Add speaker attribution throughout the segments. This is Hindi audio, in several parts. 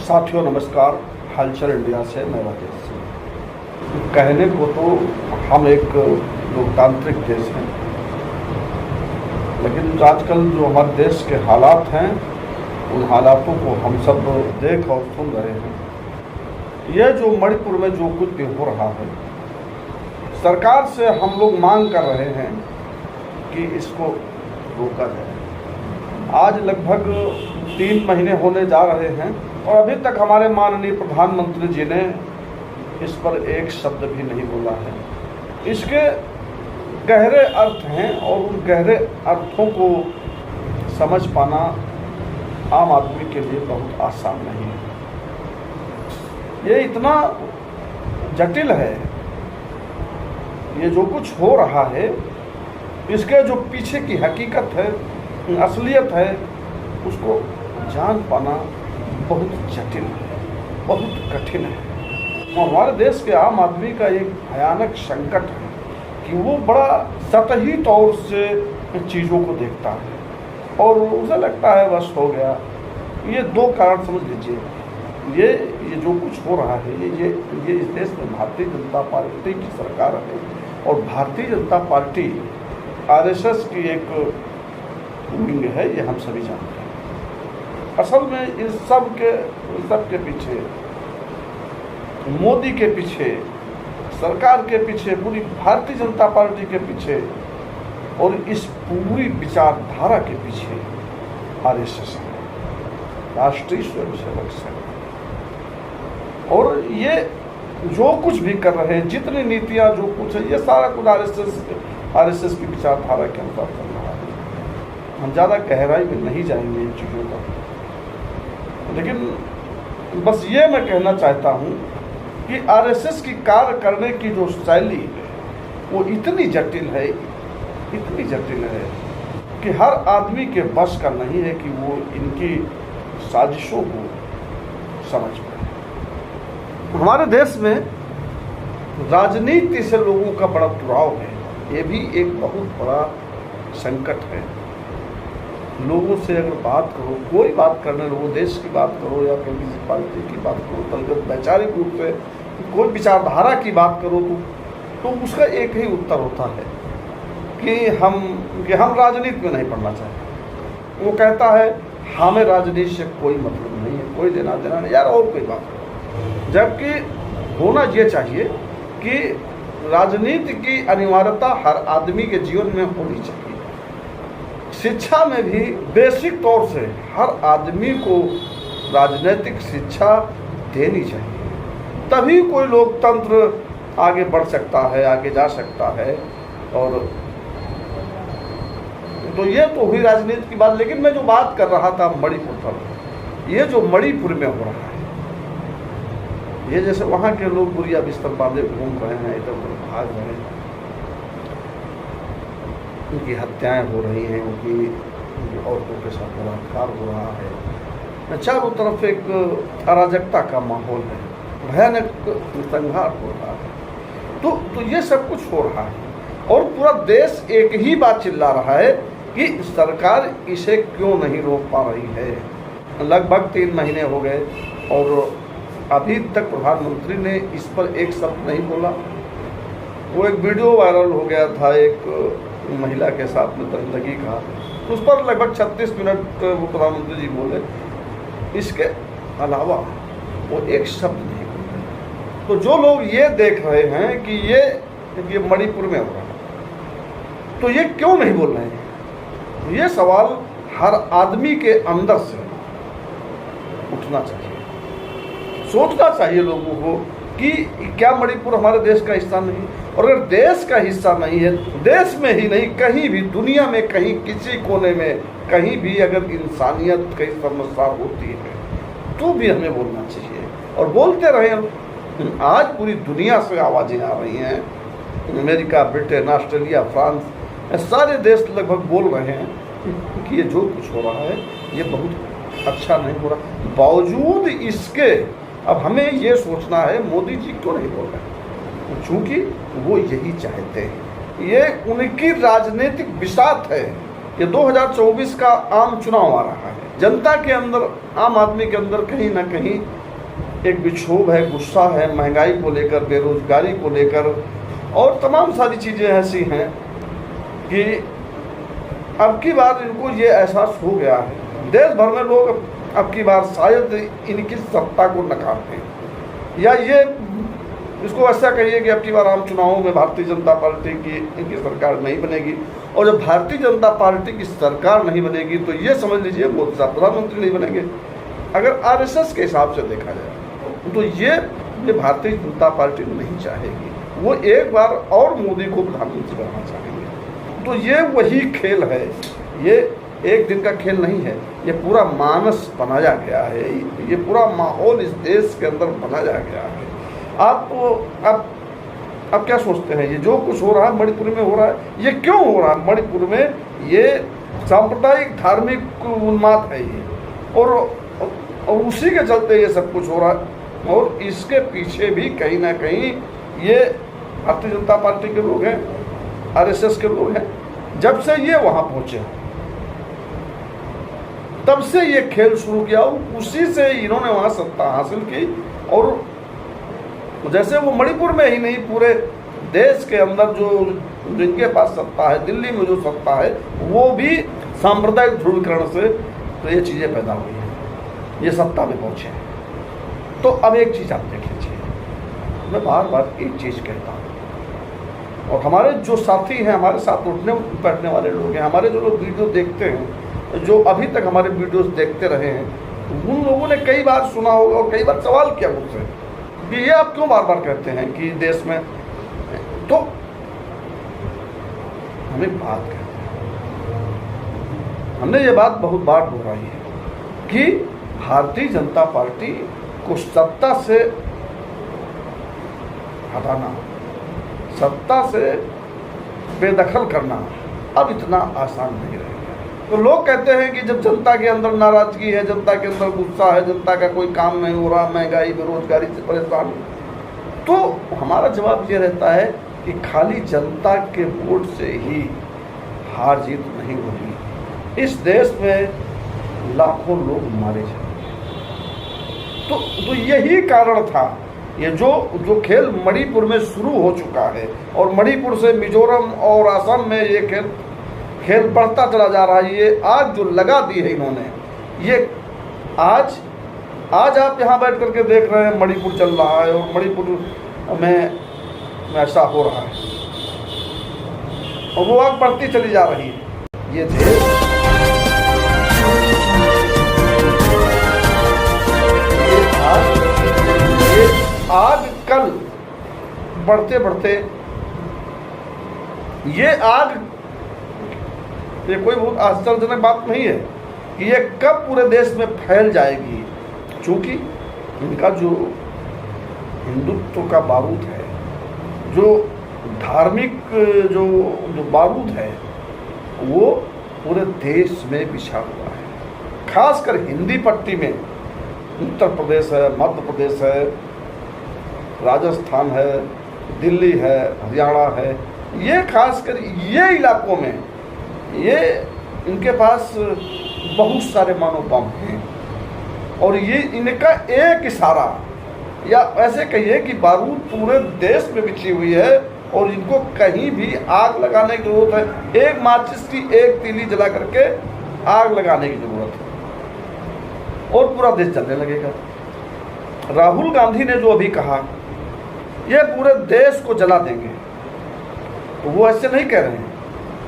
Speaker 1: साथियों नमस्कार। हलचल इंडिया से मैं राजेश सिंह। कहने को तो हम एक लोकतांत्रिक देश हैं, लेकिन आजकल जो हमारे देश के हालात हैं उन हालातों को हम सब देख और सुन रहे हैं। यह जो मणिपुर में जो कुछ भी हो रहा है, सरकार से हम लोग मांग कर रहे हैं कि इसको रोका जाए। आज लगभग 3 महीने होने जा रहे हैं और अभी तक हमारे माननीय प्रधानमंत्री जी ने इस पर एक शब्द भी नहीं बोला है। इसके गहरे अर्थ हैं और उन गहरे अर्थों को समझ पाना आम आदमी के लिए बहुत आसान नहीं है। ये इतना जटिल है, ये जो कुछ हो रहा है इसके जो पीछे की हकीकत है, असलियत है, उसको जान पाना बहुत जटिल है, बहुत कठिन है। हमारे देश के आम आदमी का एक भयानक संकट है कि वो बड़ा सतही तौर से चीज़ों को देखता है और उसे लगता है बस हो गया। ये 2 कारण समझ लीजिए। ये जो कुछ हो रहा है, ये इस देश में भारतीय जनता पार्टी की सरकार है और भारतीय जनता पार्टी आरएसएस की एक विंग है, ये हम सभी जानते हैं। असल में इस सब के पीछे, मोदी के पीछे, सरकार के पीछे, पूरी भारतीय जनता पार्टी के पीछे और इस पूरी विचारधारा के पीछे आरएसएस है, राष्ट्रीय स्वयंसेवक संघ। और ये जो कुछ भी कर रहे हैं, जितनी नीतियां जो कुछ है, ये सारा कुछ आरएसएस की विचारधारा के अनुसार चल रहा है। हम ज़्यादा गहराई में नहीं जाएंगे इन चीज़ों का, लेकिन बस ये मैं कहना चाहता हूँ कि आरएसएस की कार्य करने की जो शैली है वो इतनी जटिल है कि हर आदमी के बस का नहीं है कि वो इनकी साजिशों को समझ पाए। हमारे देश में राजनीति से लोगों का बड़ा जुड़ाव है, ये भी एक बहुत बड़ा संकट है। लोगों से अगर बात करो, कोई बात करने लगो, देश की बात करो या किसी पार्टी की बात करो, बल्कि वैचारिक रूप से कोई विचारधारा की बात करो तो उसका एक ही उत्तर होता है कि हम राजनीति में नहीं पढ़ना चाहते। वो कहता है हमें राजनीति से कोई मतलब नहीं है, कोई देना नहीं यार, और कोई बात करो। जबकि होना ये चाहिए कि राजनीति की अनिवार्यता हर आदमी के जीवन में होनी चाहिए। शिक्षा में भी बेसिक तौर से हर आदमी को राजनीतिक शिक्षा देनी चाहिए, तभी कोई लोकतंत्र आगे बढ़ सकता है, आगे जा सकता है। और तो ये तो हुई राजनीति की बात। लेकिन मैं जो बात कर रहा था मणिपुर पर, ये जो मणिपुर में हो रहा है, ये जैसे वहाँ के लोग बुरिया बिस्तर बांधे घूम रहे हैं, इधर उधर भाग रहे हैं, उनकी हत्याएं हो रही हैं, उनकी औरतों के साथ बलात्कार हो रहा है, चारों तरफ एक अराजकता का माहौल है, भयानक संघार हो रहा है। तो ये सब कुछ हो रहा है और पूरा देश एक ही बात चिल्ला रहा है कि सरकार इसे क्यों नहीं रोक पा रही है। लगभग 3 महीने हो गए और अभी तक प्रधानमंत्री ने इस पर एक शब्द नहीं बोला। वो एक वीडियो वायरल हो गया था एक महिला के साथ में दरिंदगी का, तो उस पर लगभग 36 मिनट वो प्रधानमंत्री जी बोले, इसके अलावा वो एक शब्द नहीं बोले। तो जो लोग ये देख रहे हैं कि ये मणिपुर में हो रहा है, तो ये क्यों नहीं बोल रहे हैं, ये सवाल हर आदमी के अंदर से उठना चाहिए, सोचना चाहिए लोगों को कि क्या मणिपुर हमारे देश का हिस्सा नहीं? और अगर देश का हिस्सा नहीं है, देश में ही नहीं, कहीं भी दुनिया में, कहीं किसी कोने में, कहीं भी अगर इंसानियत की समस्या होती है तो भी हमें बोलना चाहिए और बोलते रहे। आज पूरी दुनिया से आवाज़ें आ रही हैं, अमेरिका, ब्रिटेन, ऑस्ट्रेलिया, फ्रांस, सारे देश लगभग बोल रहे हैं कि ये जो कुछ हो रहा है ये बहुत अच्छा नहीं हो रहा। बावजूद इसके अब हमें ये सोचना है मोदी जी क्यों नहीं बोल रहे, चूँकि वो यही चाहते हैं। ये उनकी राजनीतिक बिसात है कि 2024 का आम चुनाव आ रहा है। जनता के अंदर, आम आदमी के अंदर कहीं ना कहीं एक विक्षोभ है, गुस्सा है, महंगाई को लेकर, बेरोजगारी को लेकर और तमाम सारी चीज़ें ऐसी हैं कि अब की बार इनको ये एहसास हो गया है। देश भर में लोग अब की बार शायद इनकी सत्ता को नकारते हैं, या ये इसको ऐसा कहिए कि अब की बार आम चुनावों में भारतीय जनता पार्टी की इनकी सरकार नहीं बनेगी, और जब भारतीय जनता पार्टी की सरकार नहीं बनेगी तो ये समझ लीजिए मोदी साहब प्रधानमंत्री नहीं बनेंगे। अगर आरएसएस के हिसाब से देखा जाए तो ये भारतीय जनता पार्टी नहीं चाहेगी, वो एक बार और मोदी को प्रधानमंत्री बनाना चाहेंगे। तो ये वही खेल है, ये एक दिन का खेल नहीं है, ये पूरा मानस बनाया गया है, ये पूरा माहौल इस देश के अंदर बनाया गया है। आप क्या सोचते हैं, ये जो कुछ हो रहा है मणिपुर में हो रहा है, ये क्यों हो रहा है मणिपुर में? ये सांप्रदायिक धार्मिक उन्माद है ये, और उसी के चलते ये सब कुछ हो रहा है। और इसके पीछे भी कहीं ना कहीं ये भारतीय जनता पार्टी के लोग हैं, आरएसएस के लोग हैं। जब से ये वहाँ पहुँचे तब से ये खेल शुरू किया, उसी से इन्होंने वहाँ सत्ता हासिल की। और जैसे वो मणिपुर में ही नहीं, पूरे देश के अंदर जो जिनके पास सत्ता है, दिल्ली में जो सत्ता है, वो भी सांप्रदायिक ध्रुवीकरण से तो ये चीज़ें पैदा हुई हैं, ये सत्ता में पहुँचे हैं। तो अब एक चीज़ आप देख लीजिए, मैं बार बार एक चीज़ कहता हूँ, और हमारे जो साथी हैं, हमारे साथ उठने बैठने वाले लोग हैं, हमारे जो लोग वीडियो देखते हैं, जो अभी तक हमारे वीडियोस देखते रहे हैं, उन लोगों ने कई बार सुना होगा और कई बार सवाल किया मुझसे कि ये आप क्यों बार बार कहते हैं कि देश में, तो हमें बात कहते हैं, हमने ये बात बहुत बार दोहराई है कि भारतीय जनता पार्टी को सत्ता से हटाना, सत्ता से बेदखल करना अब इतना आसान नहीं रहेगा। तो लोग कहते हैं कि जब जनता के अंदर नाराजगी है, जनता के अंदर गुस्सा है, जनता का कोई काम नहीं हो रहा, महंगाई बेरोजगारी से परेशान, तो हमारा जवाब ये रहता है कि खाली जनता के वोट से ही हार जीत नहीं होगी। इस देश में लाखों लोग मारे जाएंगे। तो यही कारण था, ये जो खेल मणिपुर में शुरू हो चुका है, और मणिपुर से मिजोरम और असम में ये खेल बढ़ता चला जा रहा है। ये आग जो लगा दी है इन्होंने, ये आज आप यहाँ बैठ करके देख रहे हैं मणिपुर चल रहा है, और मणिपुर में ऐसा हो रहा है, और वो आग बढ़ती चली जा रही है। ये आग कल बढ़ते बढ़ते ये कोई बहुत आश्चर्यजनक बात नहीं है कि ये कब पूरे देश में फैल जाएगी, क्योंकि इनका जो हिंदुत्व का बारूद है, जो धार्मिक जो बारूद है, वो पूरे देश में बिछा हुआ है। खासकर हिंदी पट्टी में उत्तर प्रदेश है, मध्य प्रदेश है, राजस्थान है, दिल्ली है, हरियाणा है, ये खासकर ये इलाकों में ये इनके पास बहुत सारे मानो बम हैं, और ये इनका एक इशारा, या ऐसे कहिए कि बारूद पूरे देश में बिछी हुई है, और इनको कहीं भी आग लगाने की जरूरत है। एक माचिस की एक तीली जला करके आग लगाने की जरूरत है, और पूरा देश जलने लगेगा। राहुल गांधी ने जो अभी कहा, ये पूरे देश को जला देंगे, तो वो ऐसे नहीं कह रहे हैं,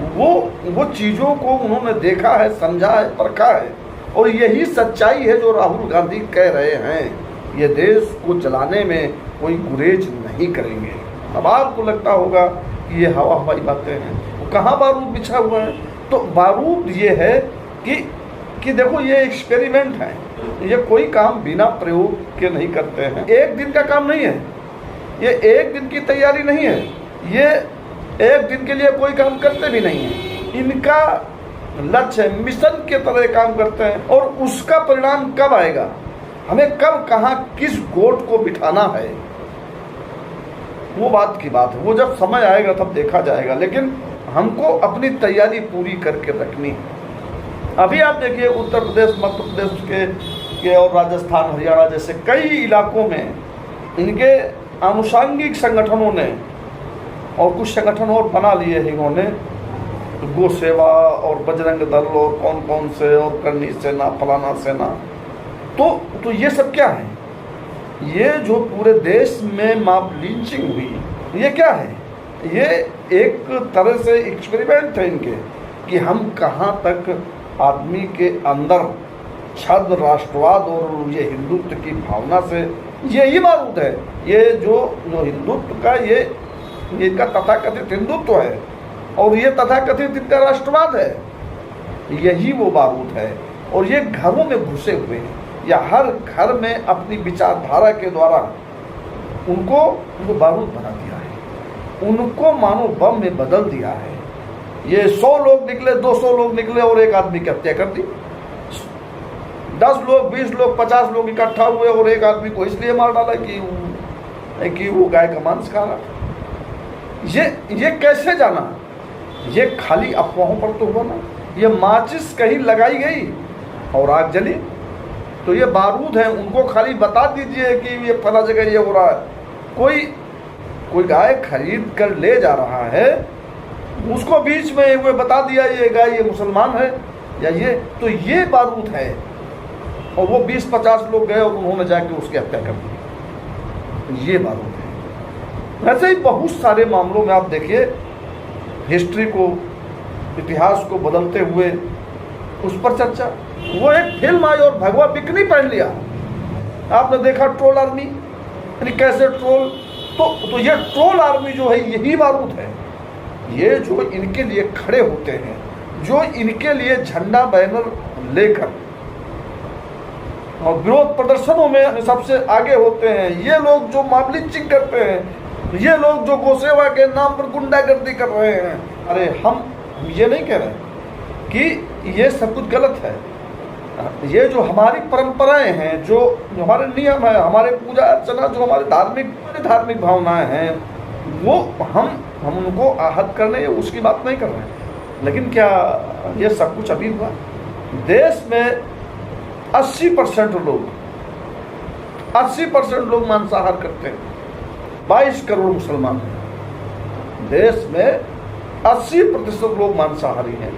Speaker 1: वो चीज़ों को उन्होंने देखा है, समझा है, परखा है, और यही सच्चाई है जो राहुल गांधी कह रहे हैं। ये देश को जलाने में कोई गुरेज नहीं करेंगे। अब आपको लगता होगा कि ये हवाई बातें हैं, वो कहाँ बारूद बिछा हुआ है? तो बारूद ये है कि देखो, ये एक्सपेरिमेंट है, ये कोई काम बिना प्रयोग के नहीं करते हैं। एक दिन का काम नहीं है, ये एक दिन की तैयारी नहीं है, ये एक दिन के लिए कोई काम करते भी नहीं है। इनका लक्ष्य मिशन के तरह काम करते हैं, और उसका परिणाम कब आएगा, हमें कब कहाँ किस गोट को बिठाना है, वो बात की बात है। वो जब समय आएगा तब देखा जाएगा। लेकिन हमको अपनी तैयारी पूरी करके रखनी है। अभी आप देखिए उत्तर प्रदेश, मध्य प्रदेश के और राजस्थान, हरियाणा जैसे कई इलाकों में इनके आनुषांगिक संगठनों ने और कुछ संगठन और बना लिए हैं इन्होंने, गो सेवा और बजरंग दल और कौन कौन से और करनी सेना, फलाना सेना। तो ये सब क्या है? ये जो पूरे देश में मॉब लिंचिंग हुई, ये क्या है? ये एक तरह से एक्सपेरिमेंट है इनके कि हम कहाँ तक आदमी के अंदर छद्म राष्ट्रवाद और ये हिंदुत्व की भावना से, यही बारूद है। ये जो हिंदुत्व का ये इनका तथाकथित हिंदुत्व है और ये तथाकथित इनका राष्ट्रवाद है, यही वो बारूद है। और ये घरों में घुसे हुए हैं, या हर घर में अपनी विचारधारा के द्वारा उनको बारूद बना दिया है, उनको मानो बम में बदल दिया है। ये 100 लोग निकले, 200 लोग निकले और एक आदमी की हत्या कर दी। 10 लोग, 20 लोग, 50 लोग इकट्ठा हुए और एक आदमी को इसलिए मार डाला कि वो गाय का मांस खा रहा था। ये कैसे जाना? ये खाली अफवाहों पर तो हुआ ना। ये माचिस कहीं लगाई गई और आग जली, तो ये बारूद है। उनको खाली बता दीजिए कि ये फला जगह ये हो रहा है। कोई गाय खरीद कर ले जा रहा है, उसको बीच में वो बता दिया ये गाय ये मुसलमान है या तो ये बारूद है। और वो 20-50 लोग गए और उन्होंने जाके उसकी हत्या कर दी, ये बारूद है। ऐसे ही बहुत सारे मामलों में आप देखिए, हिस्ट्री को, इतिहास को बदलते हुए उस पर चर्चा। वो एक फिल्म आई और भगवा बिकनी पहन लिया। आपने देखा ट्रोल आर्मी, यानी कैसे ट्रोल, तो ये ट्रोल आर्मी जो है यही बारूद है। ये जो इनके लिए खड़े होते हैं, जो इनके लिए झंडा बैनर लेकर और विरोध प्रदर्शनों में सबसे आगे होते हैं, ये लोग जो मॉब लिंचिंग करते हैं, ये लोग जो गोसेवा के नाम पर गुंडागर्दी कर रहे हैं। अरे हम ये नहीं कह रहे कि ये सब कुछ गलत है। ये जो हमारी परंपराएं हैं, जो हमारे नियम है, हमारे पूजा अर्चना, जो हमारे धार्मिक भावनाएं हैं, वो हम उनको आहत करने उसकी बात नहीं कर रहे हैं। लेकिन क्या ये सब कुछ अभी हुआ? देश में 80% लोग मांसाहार करते हैं। 22 करोड़ मुसलमान हैं देश में, 80% लोग मांसाहारी हैं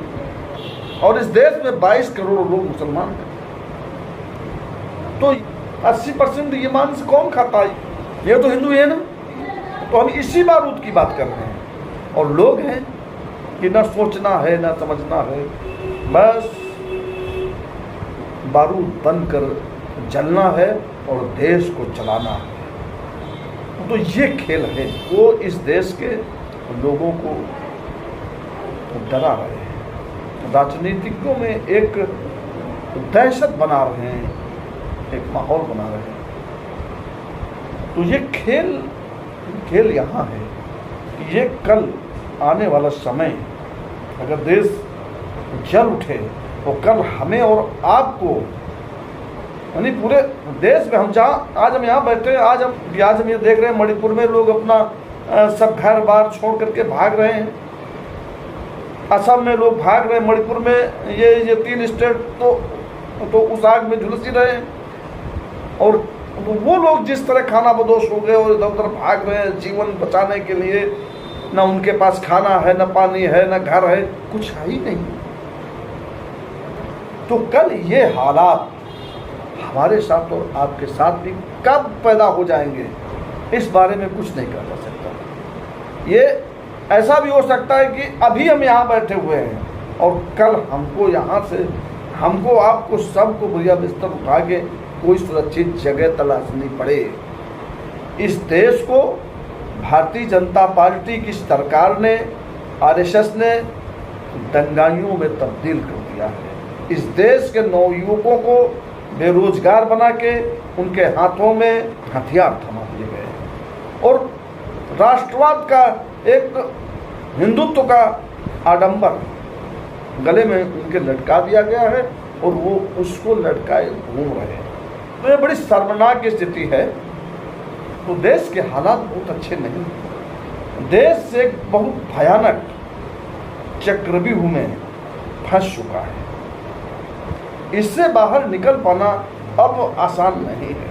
Speaker 1: और इस देश में 22 करोड़ लोग मुसलमान हैं। तो 80% ये मांस कौन खाता है? ये तो हिंदू है ना। तो हम इसी बारूद की बात कर रहे हैं और लोग हैं कि ना सोचना है ना समझना है, बस बारूद बनकर जलना है और देश को चलाना है। तो ये खेल है, वो इस देश के लोगों को डरा रहे हैं, राजनीतिज्ञों में एक दहशत बना रहे हैं, एक माहौल बना रहे हैं। तो ये खेल यहाँ है कि ये कल आने वाला समय अगर देश जल उठे तो कल हमें और आपको, यानी पूरे देश में, हम जहाँ आज हम यहाँ बैठे हैं, आज हम ये देख रहे हैं मणिपुर में लोग अपना सब घर बार छोड़ करके भाग रहे हैं, असम में लोग भाग रहे हैं, मणिपुर में ये 3 स्टेट तो उस आग में झुलस ही रहे हैं। और वो लोग जिस तरह खाना बदोश हो गए और इधर उधर भाग रहे हैं जीवन बचाने के लिए, ना उनके पास खाना है, ना पानी है, ना घर है, कुछ है ही नहीं। तो कल ये हालात हमारे साथ और आपके साथ भी कब पैदा हो जाएंगे, इस बारे में कुछ नहीं कहा जा सकता। ये ऐसा भी हो सकता है कि अभी हम यहाँ बैठे हुए हैं और कल हमको यहाँ से, हमको आपको सबको भैया बिस्तर उठा के कोई सुरक्षित जगह तलाशनी पड़े। इस देश को भारतीय जनता पार्टी की सरकार ने, आरएसएस ने दंगाइयों में तब्दील कर दिया है। इस देश के नवयुवकों को बेरोजगार बना के उनके हाथों में हथियार थमा दिए गए और राष्ट्रवाद का, एक हिंदुत्व का आडंबर गले में उनके लटका दिया गया है और वो उसको लटकाए घूम रहे हैं। तो ये बड़ी शर्मनाक स्थिति है। तो देश के हालात बहुत अच्छे नहीं, देश से बहुत भयानक चक्रव्यूह में फंस चुका है। इससे बाहर निकल पाना अब आसान नहीं है।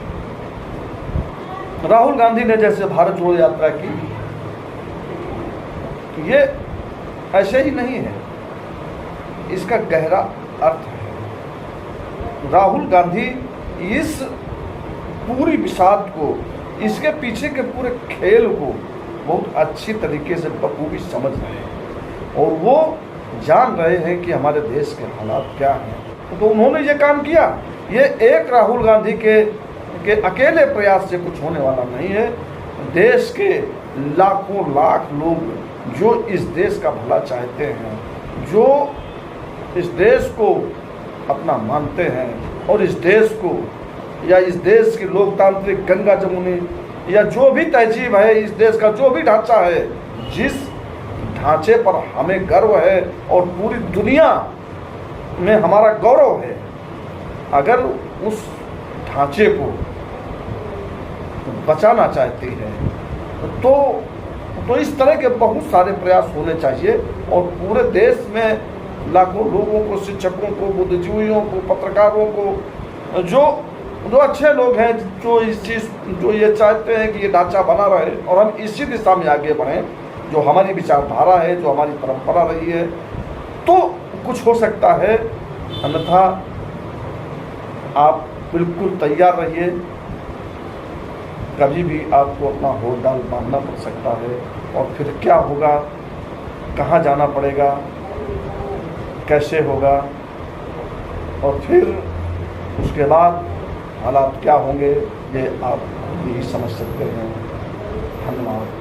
Speaker 1: राहुल गांधी ने जैसे भारत जोड़ो यात्रा की, ये ऐसे ही नहीं है, इसका गहरा अर्थ है। राहुल गांधी इस पूरी विषाद को, इसके पीछे के पूरे खेल को बहुत अच्छी तरीके से बखूबी समझ रहे हैं और वो जान रहे हैं कि हमारे देश के हालात क्या हैं। तो उन्होंने ये काम किया। ये एक राहुल गांधी के अकेले प्रयास से कुछ होने वाला नहीं है। देश के लाखों लाख लोग जो इस देश का भला चाहते हैं, जो इस देश को अपना मानते हैं और इस देश को या इस देश की लोकतांत्रिक गंगा जमुनी या जो भी तहजीब है, इस देश का जो भी ढांचा है, जिस ढांचे पर हमें गर्व है और पूरी दुनिया में हमारा गौरव है, अगर उस ढांचे को बचाना चाहती है तो इस तरह के बहुत सारे प्रयास होने चाहिए। और पूरे देश में लाखों लोगों को, शिक्षकों को, बुद्धिजीवियों को, पत्रकारों को, जो अच्छे लोग हैं, जो ये चाहते हैं कि ये ढांचा बना रहे और हम इसी दिशा में आगे बढ़ें, जो हमारी विचारधारा है, जो हमारी परंपरा रही है, तो कुछ हो सकता है। अन्यथा आप बिल्कुल तैयार रहिए, कभी भी आपको अपना होड़ डाल मानना पड़ सकता है। और फिर क्या होगा, कहाँ जाना पड़ेगा, कैसे होगा, और फिर उसके बाद हालात क्या होंगे, ये आप यही समझ सकते हैं। धन्यवाद।